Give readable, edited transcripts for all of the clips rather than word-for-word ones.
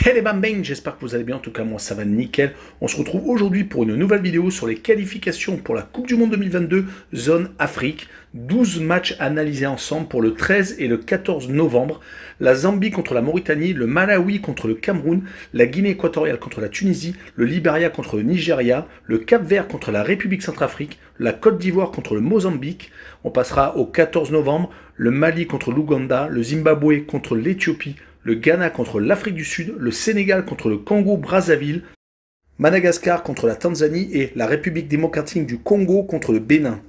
Hey les bambins, j'espère que vous allez bien, en tout cas moi ça va nickel. On se retrouve aujourd'hui pour une nouvelle vidéo sur les qualifications pour la Coupe du Monde 2022, zone Afrique. 12 matchs analysés ensemble pour le 13 et le 14 novembre. La Zambie contre la Mauritanie, le Malawi contre le Cameroun, la Guinée équatoriale contre la Tunisie, le Libéria contre le Nigeria, le Cap-Vert contre la République centrafrique, la Côte d'Ivoire contre le Mozambique. On passera au 14 novembre, le Mali contre l'Ouganda, le Zimbabwe contre l'Éthiopie, le Ghana contre l'Afrique du Sud, le Sénégal contre le Congo-Brazzaville, Madagascar contre la Tanzanie et la République démocratique du Congo contre le Bénin.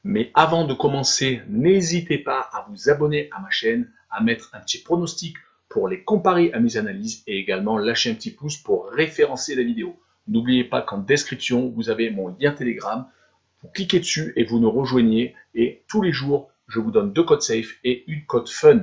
Mais avant de commencer, n'hésitez pas à vous abonner à ma chaîne, à mettre un petit pronostic pour les comparer à mes analyses et également lâcher un petit pouce pour référencer la vidéo. N'oubliez pas qu'en description, vous avez mon lien Telegram. Vous cliquez dessus et vous nous rejoignez. Et tous les jours, je vous donne 2 codes safe et une code fun.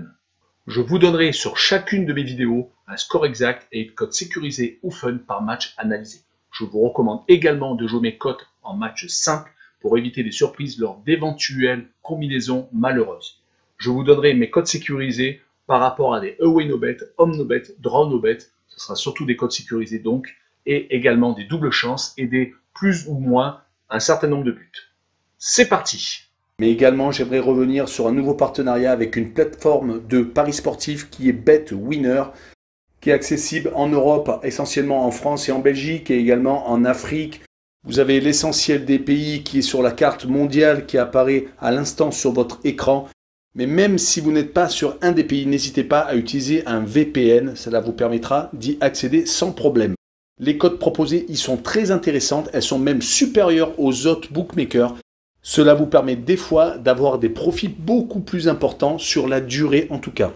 Je vous donnerai sur chacune de mes vidéos un score exact et une cote sécurisée ou fun par match analysé. Je vous recommande également de jouer mes cotes en match simple pour éviter des surprises lors d'éventuelles combinaisons malheureuses. Je vous donnerai mes cotes sécurisées par rapport à des away no bet, home no bet, draw no bet. Ce sera surtout des cotes sécurisées donc, et également des doubles chances et des plus ou moins un certain nombre de buts. C'est parti! Mais également, j'aimerais revenir sur un nouveau partenariat avec une plateforme de paris sportifs qui est BetWinner, qui est accessible en Europe, essentiellement en France et en Belgique, et également en Afrique. Vous avez l'essentiel des pays qui est sur la carte mondiale qui apparaît à l'instant sur votre écran. Mais même si vous n'êtes pas sur un des pays, n'hésitez pas à utiliser un VPN. Cela vous permettra d'y accéder sans problème. Les cotes proposées y sont très intéressantes. Elles sont même supérieures aux autres bookmakers. Cela vous permet des fois d'avoir des profits beaucoup plus importants sur la durée en tout cas.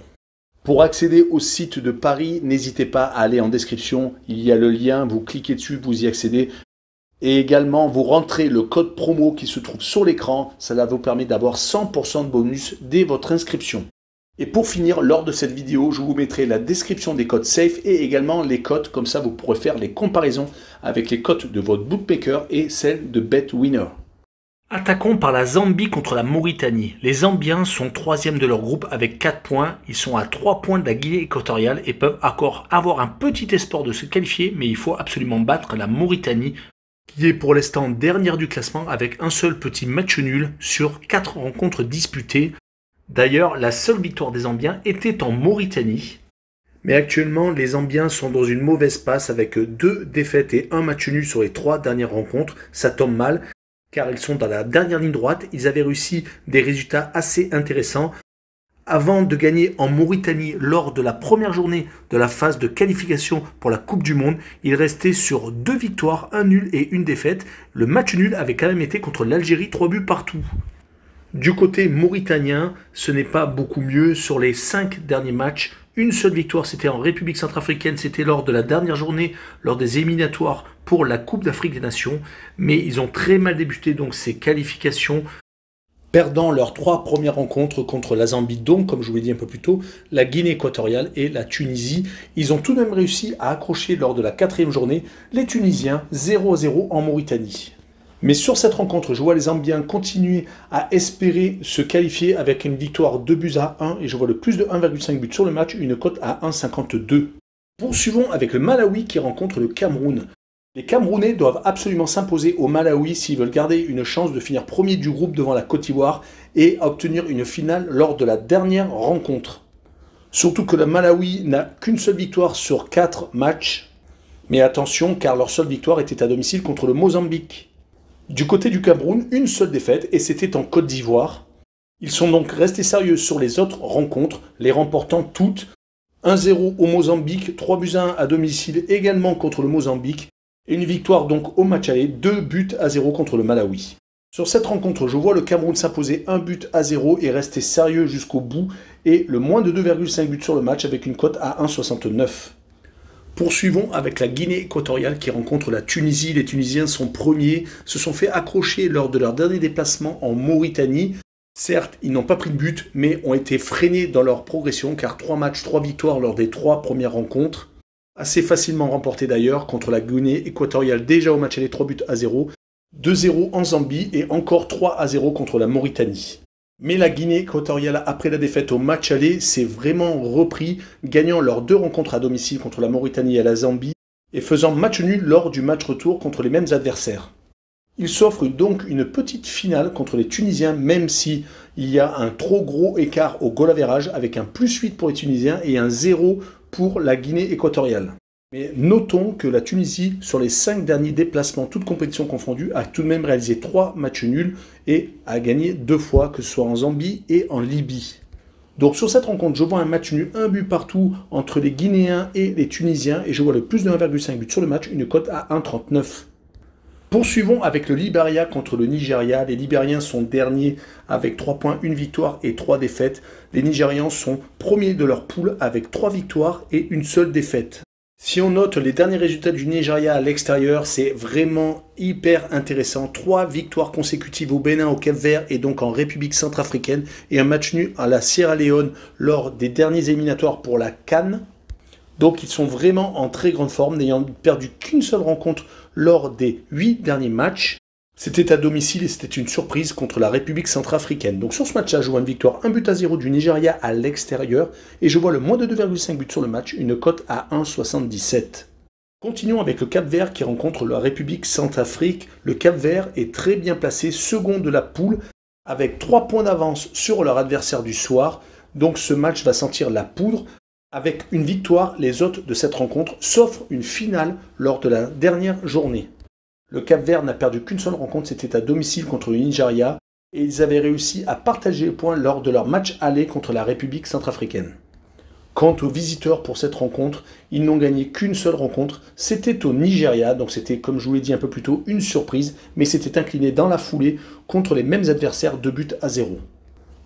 Pour accéder au site de Paris, n'hésitez pas à aller en description. Il y a le lien, vous cliquez dessus, vous y accédez. Et également, vous rentrez le code promo qui se trouve sur l'écran. Cela vous permet d'avoir 100% de bonus dès votre inscription. Et pour finir, lors de cette vidéo, je vous mettrai la description des codes safe et également les cotes. Comme ça, vous pourrez faire les comparaisons avec les cotes de votre bookmaker et celles de BetWinner. Attaquons par la Zambie contre la Mauritanie. Les Zambiens sont 3e de leur groupe avec 4 points. Ils sont à 3 points de la Guinée équatoriale et peuvent encore avoir un petit espoir de se qualifier, mais il faut absolument battre la Mauritanie, qui est pour l'instant dernière du classement avec un seul petit match nul sur 4 rencontres disputées. D'ailleurs, la seule victoire des Zambiens était en Mauritanie. Mais actuellement, les Zambiens sont dans une mauvaise passe avec 2 défaites et un match nul sur les 3 dernières rencontres. Ça tombe mal, car ils sont dans la dernière ligne droite. Ils avaient réussi des résultats assez intéressants. Avant de gagner en Mauritanie lors de la première journée de la phase de qualification pour la Coupe du Monde, ils restaient sur 2 victoires, 1 nul et 1 défaite. Le match nul avait quand même été contre l'Algérie, 3 buts partout. Du côté mauritanien, ce n'est pas beaucoup mieux. Sur les 5 derniers matchs, une seule victoire, c'était en République centrafricaine, c'était lors de la dernière journée, lors des éliminatoires pour la Coupe d'Afrique des Nations. Mais ils ont très mal débuté donc ces qualifications, perdant leurs 3 premières rencontres contre la Zambie, donc comme je vous l'ai dit un peu plus tôt, la Guinée équatoriale et la Tunisie. Ils ont tout de même réussi à accrocher lors de la 4e journée les Tunisiens 0-0 en Mauritanie. Mais sur cette rencontre, je vois les Zambiens continuer à espérer se qualifier avec une victoire 2-1 et je vois le plus de 1,5 but sur le match, une cote à 1,52. Poursuivons avec le Malawi qui rencontre le Cameroun. Les Camerounais doivent absolument s'imposer au Malawi s'ils veulent garder une chance de finir premier du groupe devant la Côte d'Ivoire et obtenir une finale lors de la dernière rencontre. Surtout que le Malawi n'a qu'une seule victoire sur 4 matchs. Mais attention, car leur seule victoire était à domicile contre le Mozambique. Du côté du Cameroun, une seule défaite et c'était en Côte d'Ivoire. Ils sont donc restés sérieux sur les autres rencontres, les remportant toutes. 1-0 au Mozambique, 3-1 à domicile également contre le Mozambique. Et une victoire donc au match aller, 2-0 contre le Malawi. Sur cette rencontre, je vois le Cameroun s'imposer 1-0 et rester sérieux jusqu'au bout. Et le moins de 2,5 buts sur le match avec une cote à 1,69. Poursuivons avec la Guinée équatoriale qui rencontre la Tunisie. Les Tunisiens sont premiers, se sont fait accrocher lors de leur dernier déplacement en Mauritanie. Certes, ils n'ont pas pris de but, mais ont été freinés dans leur progression car 3 matchs, 3 victoires lors des 3 premières rencontres. Assez facilement remportés d'ailleurs contre la Guinée équatoriale déjà au match aller 3-0, 2-0 en Zambie et encore 3-0 contre la Mauritanie. Mais la Guinée équatoriale, après la défaite au match aller, s'est vraiment repris, gagnant leurs 2 rencontres à domicile contre la Mauritanie et la Zambie, et faisant match nul lors du match retour contre les mêmes adversaires. Il s'offre donc une petite finale contre les Tunisiens, même si il y a un trop gros écart au goal average avec un +8 pour les Tunisiens et un 0 pour la Guinée équatoriale. Mais notons que la Tunisie, sur les 5 derniers déplacements, toutes compétitions confondues, a tout de même réalisé 3 matchs nuls et a gagné 2 fois, que ce soit en Zambie et en Libye. Donc sur cette rencontre, je vois un match nul, un but partout entre les Guinéens et les Tunisiens, et je vois le plus de 1,5 but sur le match, une cote à 1,39. Poursuivons avec le Liberia contre le Nigeria. Les Libériens sont derniers avec 3 points, 1 victoire et 3 défaites. Les Nigérians sont premiers de leur poule avec 3 victoires et une seule défaite. Si on note les derniers résultats du Nigeria à l'extérieur, c'est vraiment hyper intéressant. 3 victoires consécutives au Bénin, au Cap-Vert et donc en République centrafricaine, et un match nul à la Sierra Leone lors des derniers éliminatoires pour la CAN. Donc ils sont vraiment en très grande forme, n'ayant perdu qu'une seule rencontre lors des 8 derniers matchs. C'était à domicile et c'était une surprise contre la République centrafricaine. Donc sur ce match-là, je vois une victoire 1-0 du Nigeria à l'extérieur et je vois le moins de 2,5 buts sur le match, une cote à 1,77. Continuons avec le Cap-Vert qui rencontre la République centrafrique. Le Cap-Vert est très bien placé, second de la poule, avec 3 points d'avance sur leur adversaire du soir. Donc ce match va sentir la poudre. Avec une victoire, les hôtes de cette rencontre s'offrent une finale lors de la dernière journée. Le Cap-Vert n'a perdu qu'une seule rencontre, c'était à domicile contre le Nigeria, et ils avaient réussi à partager les points lors de leur match aller contre la République centrafricaine. Quant aux visiteurs pour cette rencontre, ils n'ont gagné qu'une seule rencontre, c'était au Nigeria, donc c'était, comme je vous l'ai dit un peu plus tôt, une surprise, mais c'était incliné dans la foulée contre les mêmes adversaires, 2-0.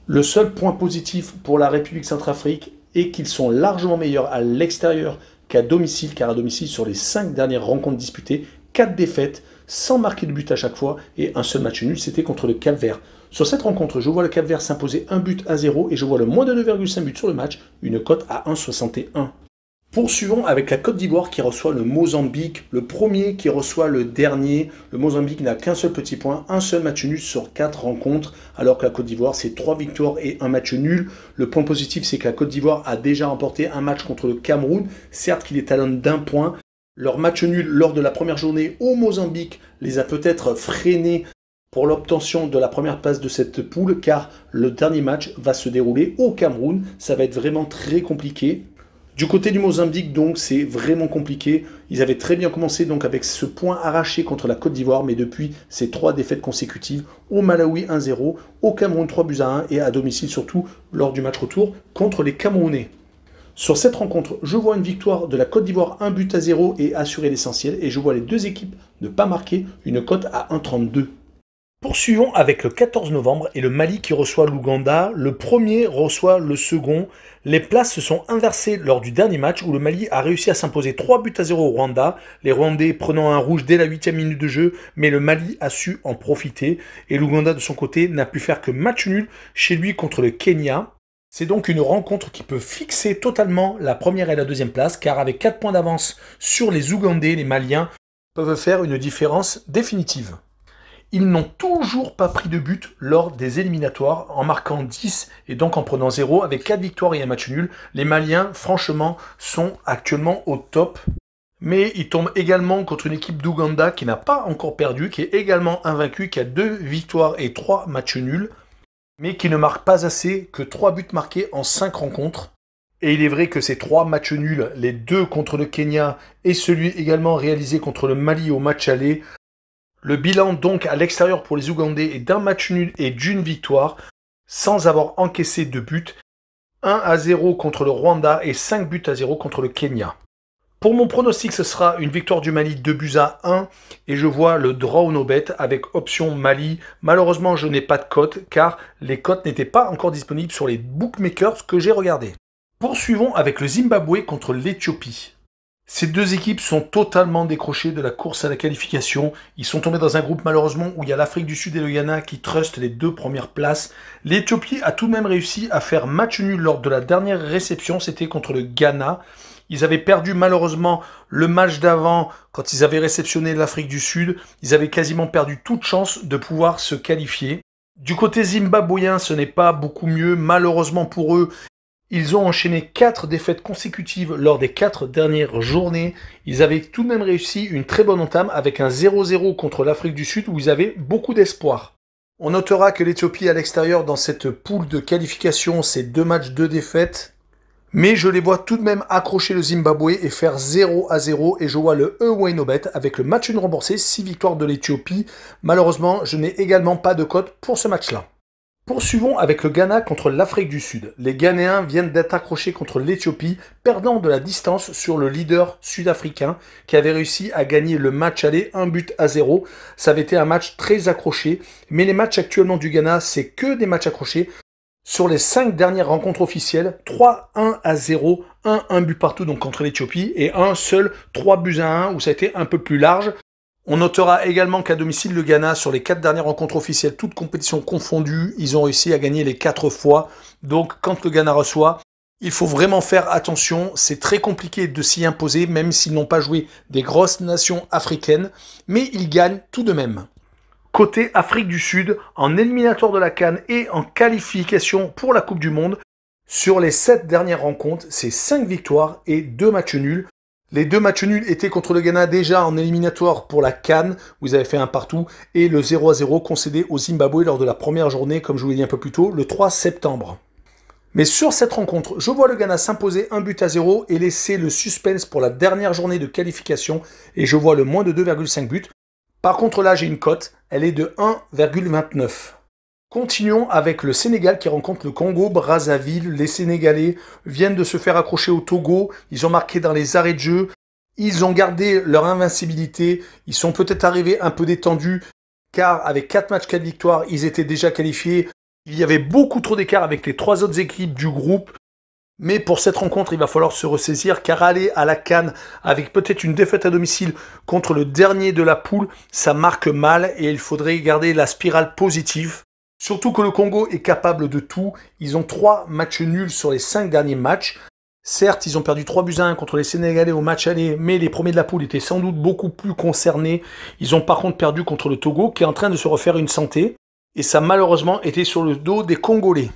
Le seul point positif pour la République centrafrique est qu'ils sont largement meilleurs à l'extérieur qu'à domicile, car à domicile, sur les 5 dernières rencontres disputées, 4 défaites, sans marquer de but à chaque fois, et un seul match nul, c'était contre le Cap-Vert. Sur cette rencontre, je vois le Cap-Vert s'imposer 1-0, et je vois le moins de 2,5 buts sur le match, une cote à 1,61. Poursuivons avec la Côte d'Ivoire qui reçoit le Mozambique, le premier qui reçoit le dernier. Le Mozambique n'a qu'un seul petit point, un seul match nul sur 4 rencontres, alors que la Côte d'Ivoire c'est 3 victoires et un match nul. Le point positif, c'est que la Côte d'Ivoire a déjà remporté un match contre le Cameroun, certes qu'il est talonné d'1 point. Leur match nul lors de la première journée au Mozambique les a peut-être freinés pour l'obtention de la première place de cette poule, car le dernier match va se dérouler au Cameroun. Ça va être vraiment très compliqué. Du côté du Mozambique, donc, c'est vraiment compliqué. Ils avaient très bien commencé donc avec ce point arraché contre la Côte d'Ivoire, mais depuis ces 3 défaites consécutives, au Malawi 1-0, au Cameroun 3-1 et à domicile surtout lors du match retour contre les Camerounais. Sur cette rencontre, je vois une victoire de la Côte d'Ivoire 1-0 et assurer l'essentiel, et je vois les deux équipes ne pas marquer, une cote à 1,32. Poursuivons avec le 14 novembre et le Mali qui reçoit l'Ouganda. Le premier reçoit le second. Les places se sont inversées lors du dernier match où le Mali a réussi à s'imposer 3-0 au Rwanda. Les Rwandais prenant un rouge dès la 8e minute de jeu, mais le Mali a su en profiter. Et l'Ouganda de son côté n'a pu faire que match nul chez lui contre le Kenya. C'est donc une rencontre qui peut fixer totalement la première et la deuxième place, car avec 4 points d'avance sur les Ougandais, les Maliens peuvent faire une différence définitive. Ils n'ont toujours pas pris de but lors des éliminatoires, en marquant 10 et donc en prenant 0, avec 4 victoires et un match nul. Les Maliens, franchement, sont actuellement au top. Mais ils tombent également contre une équipe d'Ouganda qui n'a pas encore perdu, qui est également invaincue, qui a 2 victoires et 3 matchs nuls, mais qui ne marque pas assez, que 3 buts marqués en 5 rencontres. Et il est vrai que ces 3 matchs nuls, les 2 contre le Kenya et celui également réalisé contre le Mali au match aller, le bilan donc à l'extérieur pour les Ougandais est d'un match nul et d'une victoire, sans avoir encaissé de but, 1-0 contre le Rwanda et 5-0 contre le Kenya. Pour mon pronostic, ce sera une victoire du Mali 2-1 et je vois le draw no bet avec option Mali. Malheureusement, je n'ai pas de cote car les cotes n'étaient pas encore disponibles sur les bookmakers que j'ai regardés. Poursuivons avec le Zimbabwe contre l'Éthiopie. Ces deux équipes sont totalement décrochées de la course à la qualification. Ils sont tombés dans un groupe malheureusement où il y a l'Afrique du Sud et le Ghana qui trustent les 2 premières places. L'Éthiopie a tout de même réussi à faire match nul lors de la dernière réception, c'était contre le Ghana. Ils avaient perdu malheureusement le match d'avant quand ils avaient réceptionné l'Afrique du Sud. Ils avaient quasiment perdu toute chance de pouvoir se qualifier. Du côté zimbabwéen, ce n'est pas beaucoup mieux. Malheureusement pour eux, ils ont enchaîné 4 défaites consécutives lors des 4 dernières journées. Ils avaient tout de même réussi une très bonne entame avec un 0-0 contre l'Afrique du Sud où ils avaient beaucoup d'espoir. On notera que l'Éthiopie à l'extérieur dans cette poule de qualification, c'est 2 matchs, 2 défaites. Mais je les vois tout de même accrocher le Zimbabwe et faire 0-0 et je vois le away no bet avec le match nul remboursé, 6 victoires de l'Éthiopie. Malheureusement, je n'ai également pas de cote pour ce match-là. Poursuivons avec le Ghana contre l'Afrique du Sud. Les Ghanéens viennent d'être accrochés contre l'Éthiopie, perdant de la distance sur le leader sud-africain qui avait réussi à gagner le match aller 1-0. Ça avait été un match très accroché, mais les matchs actuellement du Ghana, c'est que des matchs accrochés. Sur les 5 dernières rencontres officielles, 3-1-0, 1 but partout donc contre l'Éthiopie et un seul 3-1 où ça a été un peu plus large. On notera également qu'à domicile, le Ghana, sur les 4 dernières rencontres officielles, toutes compétitions confondues, ils ont réussi à gagner les 4 fois. Donc, quand le Ghana reçoit, il faut vraiment faire attention. C'est très compliqué de s'y imposer, même s'ils n'ont pas joué des grosses nations africaines. Mais ils gagnent tout de même. Côté Afrique du Sud, en éliminatoire de la CAN et en qualification pour la Coupe du Monde, sur les 7 dernières rencontres, c'est 5 victoires et 2 matchs nuls. Les 2 matchs nuls étaient contre le Ghana déjà en éliminatoire pour la CAN, où ils avaient fait un partout, et le 0-0 concédé au Zimbabwe lors de la première journée, comme je vous l'ai dit un peu plus tôt, le 3 septembre. Mais sur cette rencontre, je vois le Ghana s'imposer 1-0 et laisser le suspense pour la dernière journée de qualification, et je vois le moins de 2,5 buts. Par contre là, j'ai une cote, elle est de 1,29. Continuons avec le Sénégal qui rencontre le Congo-Brazzaville. Les Sénégalais viennent de se faire accrocher au Togo. Ils ont marqué dans les arrêts de jeu. Ils ont gardé leur invincibilité. Ils sont peut-être arrivés un peu détendus car avec 4 matchs, 4 victoires, ils étaient déjà qualifiés. Il y avait beaucoup trop d'écart avec les 3 autres équipes du groupe. Mais pour cette rencontre, il va falloir se ressaisir car aller à la CAN avec peut-être une défaite à domicile contre le dernier de la poule, ça marque mal et il faudrait garder la spirale positive. Surtout que le Congo est capable de tout. Ils ont 3 matchs nuls sur les 5 derniers matchs. Certes, ils ont perdu 3-1 contre les Sénégalais au match aller, mais les premiers de la poule étaient sans doute beaucoup plus concernés. Ils ont par contre perdu contre le Togo, qui est en train de se refaire une santé. Et ça, malheureusement, était sur le dos des Congolais.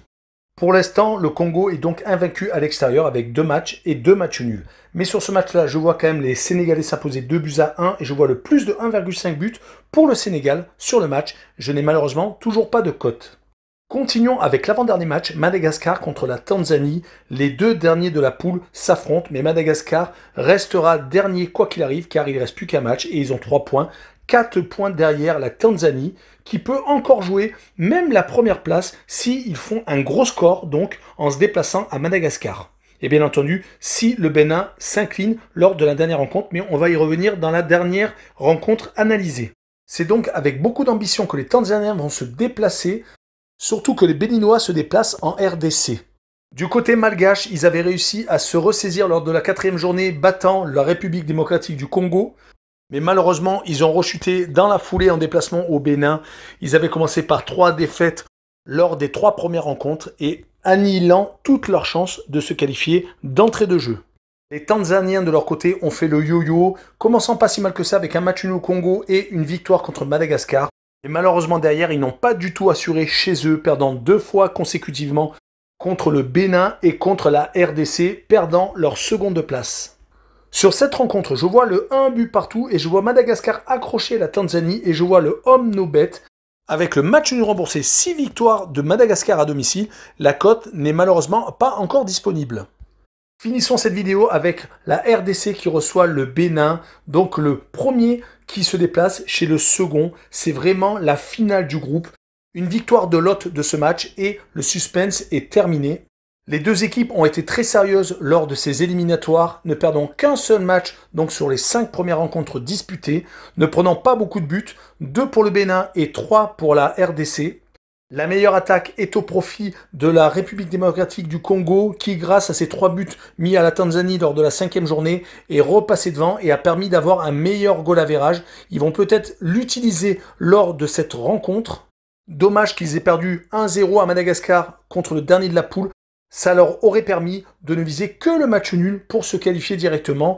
Pour l'instant, le Congo est donc invaincu à l'extérieur avec 2 matchs et 2 matchs nuls. Mais sur ce match-là, je vois quand même les Sénégalais s'imposer 2-1 et je vois le plus de 1,5 buts pour le Sénégal sur le match. Je n'ai malheureusement toujours pas de cote. Continuons avec l'avant-dernier match, Madagascar contre la Tanzanie. Les 2 derniers de la poule s'affrontent, mais Madagascar restera dernier quoi qu'il arrive car il ne reste plus qu'un match et ils ont 3 points. 4 points derrière la Tanzanie qui peut encore jouer même la première place s'ils font un gros score donc en se déplaçant à Madagascar. Et bien entendu, si le Bénin s'incline lors de la dernière rencontre, mais on va y revenir dans la dernière rencontre analysée. C'est donc avec beaucoup d'ambition que les Tanzaniens vont se déplacer, surtout que les Béninois se déplacent en RDC. Du côté malgache, ils avaient réussi à se ressaisir lors de la 4e journée, battant la République démocratique du Congo. Mais malheureusement, ils ont rechuté dans la foulée en déplacement au Bénin. Ils avaient commencé par 3 défaites lors des 3 premières rencontres et annihilant toutes leurs chances de se qualifier d'entrée de jeu. Les Tanzaniens de leur côté ont fait le yo-yo, commençant pas si mal que ça avec un match nul au Congo et une victoire contre Madagascar. Et malheureusement derrière, ils n'ont pas du tout assuré chez eux, perdant 2 fois consécutivement contre le Bénin et contre la RDC, perdant leur seconde place. Sur cette rencontre, je vois le 1 but partout et je vois Madagascar accrocher la Tanzanie et je vois le home no bet avec le match nul remboursé 6 victoires de Madagascar à domicile. La cote n'est malheureusement pas encore disponible. Finissons cette vidéo avec la RDC qui reçoit le Bénin, donc le premier qui se déplace chez le second. C'est vraiment la finale du groupe. Une victoire de l'hôte de ce match et le suspense est terminé. Les 2 équipes ont été très sérieuses lors de ces éliminatoires, ne perdant qu'un seul match donc sur les 5 premières rencontres disputées, ne prenant pas beaucoup de buts, 2 pour le Bénin et 3 pour la RDC. La meilleure attaque est au profit de la République démocratique du Congo qui, grâce à ses 3 buts mis à la Tanzanie lors de la 5e journée, est repassé devant et a permis d'avoir un meilleur goal average. Ils vont peut-être l'utiliser lors de cette rencontre. Dommage qu'ils aient perdu 1-0 à Madagascar contre le dernier de la poule. Ça leur aurait permis de ne viser que le match nul pour se qualifier directement.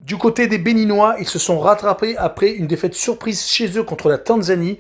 Du côté des Béninois, ils se sont rattrapés après une défaite surprise chez eux contre la Tanzanie.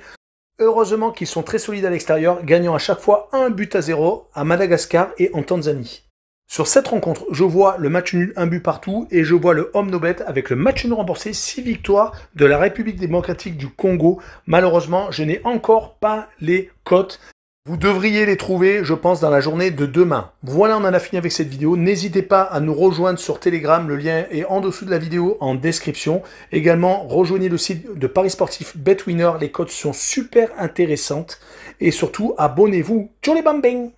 Heureusement qu'ils sont très solides à l'extérieur, gagnant à chaque fois 1-0 à Madagascar et en Tanzanie. Sur cette rencontre, je vois le match nul 1 but partout et je vois le home no bet avec le match nul remboursé 6 victoires de la République démocratique du Congo. Malheureusement, je n'ai encore pas les cotes. Vous devriez les trouver, je pense, dans la journée de demain. Voilà, on en a fini avec cette vidéo. N'hésitez pas à nous rejoindre sur Telegram. Le lien est en dessous de la vidéo, en description. Également, rejoignez le site de Paris Sportif BetWinner. Les cotes sont super intéressantes. Et surtout, abonnez-vous. Ciao les bambins!